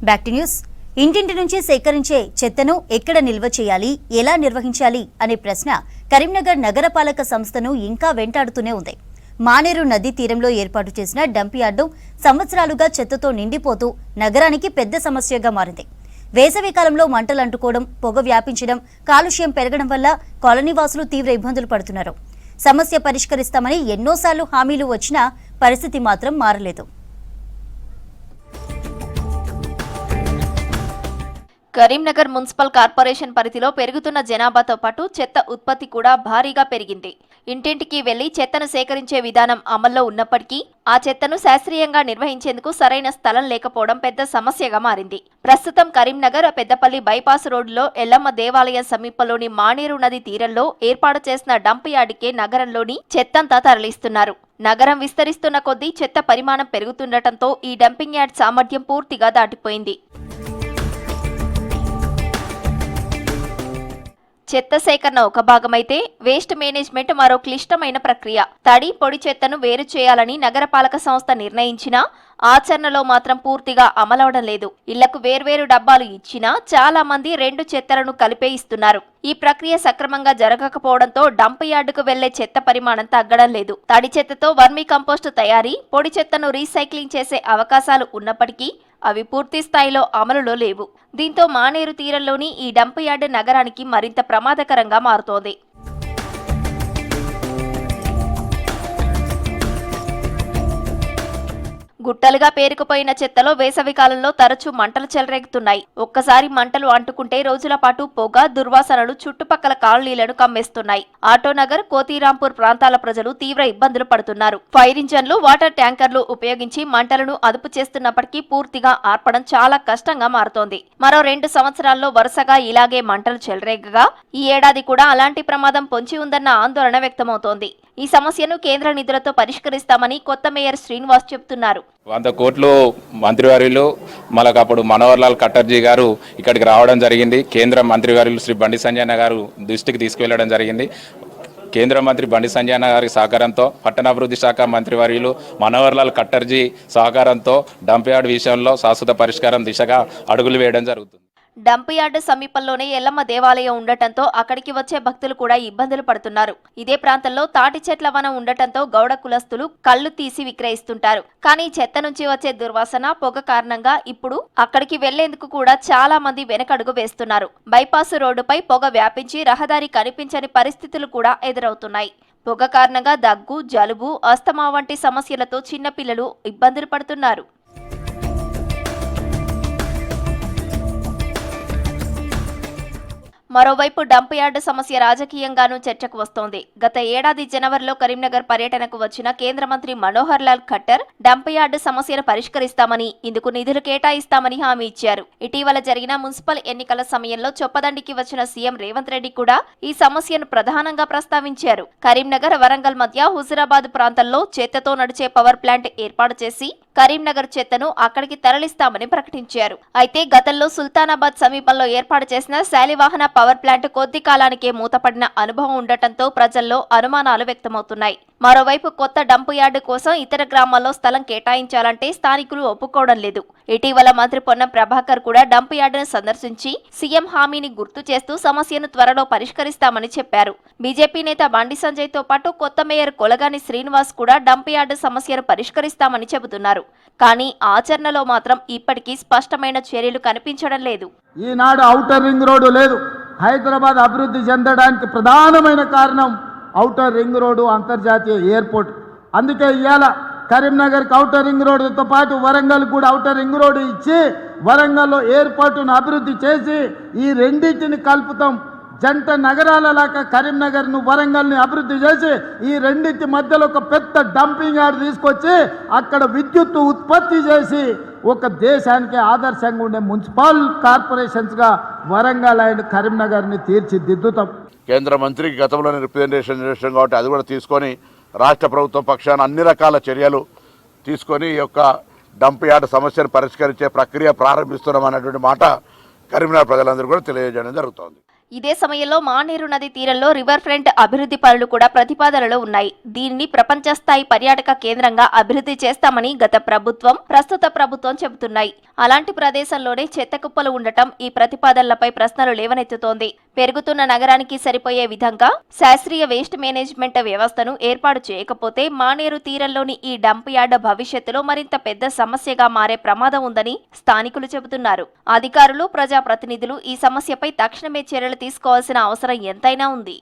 Back to news. ఇంటింటి నుంచి సేకరించే చెత్తను ఎక్కడ నిల్వ చేయాలి, ఎలా నిర్వహించాలి అనే ప్రశ్న కరీంనగర్ నగరపాలక సంస్థను ఇంకా వెంటాడుతూనే ఉంది. మానేరు నదీ తీరంలో ఏర్పాటు చేసిన డంప్ యార్డు సంవత్సరాలుగా చెత్తతో నిండిపోతూ నగరానికి పెద్ద సమస్యగా మారింది. వేసవి కాలంలో మంటలు అంటుకోవడం, పొగ వ్యాపించడం, కాలుష్యం పెరగడం వల్ల కాలనీవాసులు తీవ్ర ఇబ్బందులు పడుతున్నారు. సమస్య పరిష్కరిస్తామని ఎన్నోసార్లు హామీలు వచ్చినా పరిస్థితి మాత్రం మారలేదు. కరీంనగర్ మున్సిపల్ కార్పొరేషన్ పరిధిలో పెరుగుతున్న జనాభాతో పాటు చెత్త ఉత్పత్తి కూడా భారీగా పెరిగింది. ఇంటింటికి వెళ్లి చెత్తను సేకరించే విధానం అమల్లో ఉన్నప్పటికీ ఆ చెత్తను శాస్త్రీయంగా నిర్వహించేందుకు సరైన స్థలం లేకపోవడం పెద్ద సమస్యగా మారింది. ప్రస్తుతం కరీంనగర్ పెద్దపల్లి బైపాస్ రోడ్డులో ఎల్లమ్మ దేవాలయం సమీపంలోని మానేరు నది తీరంలో ఏర్పాటు చేసిన డంప్ యార్డుకే నగరంలోని చెత్తంతా తరలిస్తున్నారు. నగరం విస్తరిస్తున్న కొద్దీ చెత్త పరిమాణం పెరుగుతుండటంతో ఈ డంపింగ్ యార్డ్ సామర్థ్యం పూర్తిగా దాటిపోయింది. చెత్త సేకరణ ఒక భాగమైతే వేస్ట్ మేనేజ్మెంట్ మరో క్లిష్టమైన ప్రక్రియ. తడి, పొడి చెత్తను వేరు చేయాలని నగరపాలక సంస్థ నిర్ణయించినా ఆచరణలో మాత్రం పూర్తిగా అమలవడం లేదు. ఇళ్లకు వేర్వేరు డబ్బాలు ఇచ్చినా చాలా మంది రెండు చెత్తలను కలిపే ఇస్తున్నారు. ఈ ప్రక్రియ సక్రమంగా జరగకపోవడంతో డంప్ యార్డుకు వెళ్లే చెత్త పరిమాణం తగ్గడం లేదు. తడి చెత్తతో వర్మీ కంపోస్టు తయారీ, పొడి చెత్తను రీసైక్లింగ్ చేసే అవకాశాలు ఉన్నప్పటికీ అవి పూర్తి స్థాయిలో అమలులో లేవు. దీంతో మానేరు తీరంలోని ఈ డంప్ యార్డు నగరానికి మరింత ప్రమాదకరంగా మారుతోంది. గుట్టలుగా పేరుకుపోయిన చెత్తలో వేసవి కాలంలో తరచూ మంటలు చెలరేగుతున్నాయి. ఒక్కసారి మంటలు అంటుకుంటే రోజుల పాటు పొగ, దుర్వాసనలు చుట్టుపక్కల కాలనీలను కమ్మేస్తున్నాయి. ఆటోనగర్, కోతిరాంపూర్ ప్రాంతాల ప్రజలు తీవ్ర ఇబ్బందులు పడుతున్నారు. ఫైర్ ఇంజన్లు, వాటర్ ట్యాంకర్లు ఉపయోగించి మంటలను అదుపు చేస్తున్నప్పటికీ పూర్తిగా ఆర్పడం చాలా కష్టంగా మారుతోంది. మరో 2 సంవత్సరాల్లో వరుసగా ఇలాగే మంటలు చెలరేగగా ఈ ఏడాది కూడా అలాంటి ప్రమాదం పొంచి ఉందన్న ఆందోళన వ్యక్తమవుతోంది. ఈ సమస్యను కేంద్ర నిధులతో పరిష్కరిస్తామని కొత్త మేయర్ శ్రీనివాస్ చెబుతున్నారు. 100 కోట్లు మంత్రివర్యులు అప్పుడు మనోహర్ లాల్ ఖట్టర్జీ గారు ఇక్కడికి రావడం జరిగింది. కేంద్ర మంత్రివర్యులు శ్రీ బండి సంజయ్ గారు దృష్టికి తీసుకువెళ్లడం జరిగింది. కేంద్ర మంత్రి బండి సంజయ్ గారి సహకారంతో, పట్టణాభివృద్ధి శాఖ మంత్రివర్యులు మనోహర్ లాల్ ఖట్టర్జీ సహకారంతో డంప్ యార్డ్ విషయంలో శాశ్వత పరిష్కారం దిశగా అడుగులు వేయడం జరుగుతుంది. డంప్ యార్డు సమీపంలోనే ఎల్లమ్మ దేవాలయం ఉండటంతో అక్కడికి వచ్చే భక్తులు కూడా ఇబ్బందులు పడుతున్నారు. ఇదే ప్రాంతంలో తాటి చెట్ల వనం ఉండటంతో గౌడ కులస్తులు కళ్లు తీసి విక్రయిస్తుంటారు. కానీ చెత్త నుంచి వచ్చే దుర్వాసన, పొగ కారణంగా ఇప్పుడు అక్కడికి వెళ్లేందుకు కూడా చాలా మంది వెనకడుగు వేస్తున్నారు. బైపాస్ రోడ్డుపై పొగ వ్యాపించి రహదారి కనిపించని పరిస్థితులు కూడా ఎదురవుతున్నాయి. పొగ కారణంగా దగ్గు, జలుబు, అస్తమా వంటి సమస్యలతో చిన్నపిల్లలు ఇబ్బందులు పడుతున్నారు. మరోవైపు డంప్ యార్డు సమస్య రాజకీయంగానూ చర్చకు వస్తోంది. గత ఏడాది జనవరిలో కరీంనగర్ పర్యటనకు వచ్చిన కేంద్ర మంత్రి మనోహర్ లాల్ ఖట్టర్ డంప్ యార్డు సమస్యను పరిష్కరిస్తామని, ఇందుకు నిధులు కేటాయిస్తామని హామీ ఇచ్చారు. ఇటీవల జరిగిన మున్సిపల్ ఎన్నికల సమయంలో చొప్పదండికి వచ్చిన సీఎం రేవంత్ రెడ్డి కూడా ఈ సమస్యను ప్రధానంగా ప్రస్తావించారు. కరీంనగర్, వరంగల్ మధ్య హుజురాబాద్ ప్రాంతంలో చెత్తతో నడిచే పవర్ ప్లాంట్ ఏర్పాటు చేసి కరీంనగర్ చెత్తను అక్కడికి తరలిస్తామని ప్రకటించారు. అయితే గతంలో సుల్తానాబాద్ సమీపంలో ఏర్పాటు చేసిన శాలివాహన పవర్ ప్లాంట్ కొద్ది కాలానికే మూతపడిన అనుభవం ఉండటంతో ప్రజల్లో అనుమానాలు వ్యక్తమవుతున్నాయి. మరోవైపు కొత్త డంప్ యార్డు కోసం ఇతర గ్రామాల్లో స్థలం కేటాయించాలంటే స్థానికులు ఒప్పుకోవడం లేదు. ఇటీవల మంత్రి పొన్నం ప్రభాకర్ కూడా డంప్ యార్డును సందర్శించి సీఎం హామీని గుర్తు చేస్తూ సమస్యను త్వరలో పరిష్కరిస్తామని చెప్పారు. బీజేపీ నేత బండి సంజయ్ తో పాటు కొత్త మేయర్ కొలగాని శ్రీనివాస్ కూడా డంప్ యార్డు సమస్యను పరిష్కరిస్తామని చెబుతున్నారు. కానీ ఆచరణలో మాత్రం ఇప్పటికీ స్పష్టమైన చర్యలు కనిపించడం లేదు. ఈనాడు ఔటర్ రింగ్ రోడ్డు లేదు. హైదరాబాద్ అభివృద్ధి చెందడానికి ప్రధానమైన కారణం ఔటర్ రింగ్ రోడ్డు, అంతర్జాతీయ ఎయిర్పోర్ట్. అందుకే ఇవాళ కరీంనగర్కి ఔటర్ రింగ్ రోడ్డుతో పాటు వరంగల్ కూడా ఔటర్ రింగ్ రోడ్డు ఇచ్చి వరంగల్లో ఎయిర్పోర్టును అభివృద్ధి చేసి ఈ రెండింటిని కలుపుతాం. జంట నగరాలలాగా కరీంనగర్ను, వరంగల్ని అభివృద్ధి చేసి ఈ రెండింటి మధ్యలో ఒక పెద్ద డంపింగ్ యార్డ్ తీసుకొచ్చి అక్కడ విద్యుత్తు ఉత్పత్తి చేసి ఒక దేశానికి ఆదర్శంగా ఉండే మున్సిపల్ కార్పొరేషన్స్గా వరంగల్ అండ్ కరీంనగర్ని తీర్చిదిద్దుతాం. కేంద్ర మంత్రికి గతంలోనే రిప్రజెంటేషన్ చేసాం కాబట్టి అది కూడా తీసుకొని రాష్ట్ర ప్రభుత్వం పక్షాన అన్ని రకాల చర్యలు తీసుకొని ఈ యొక్క డంప్ యార్డ్ సమస్యను పరిష్కరించే ప్రక్రియ ప్రారంభిస్తున్నాం అన్నటువంటి మాట కరీంనగర్ ప్రజలందరూ కూడా తెలియజేయడం జరుగుతోంది. ఇదే సమయంలో మానేరు నది తీరంలో రివర్ ఫ్రంట్ అభివృద్ధి పనులు కూడా ప్రతిపాదనలో ఉన్నాయి. దీనిని ప్రపంచ స్థాయి పర్యాటక కేంద్రంగా అభివృద్ధి చేస్తామని గత ప్రభుత్వం, ప్రస్తుత ప్రభుత్వం చెబుతున్నాయి. అలాంటి ప్రదేశంలోనే చెత్త కుప్పలు ఉండటం ఈ ప్రతిపాదనలపై ప్రశ్నలు లేవనెత్తుతోంది. పెరుగుతున్న నగరానికి సరిపోయే విధంగా శాస్త్రీయ వేస్ట్ మేనేజ్మెంట్ వ్యవస్థను ఏర్పాటు చేయకపోతే మానేరు తీరంలోని ఈ డంప్ యార్డ్ భవిష్యత్తులో మరింత పెద్ద సమస్యగా మారే ప్రమాదం ఉందని స్థానికులు చెబుతున్నారు. అధికారులు, ప్రజాప్రతినిధులు ఈ సమస్యపై తక్షణమే చర్యలు తీసుకోవాల్సిన అవసరం ఎంతైనా ఉంది.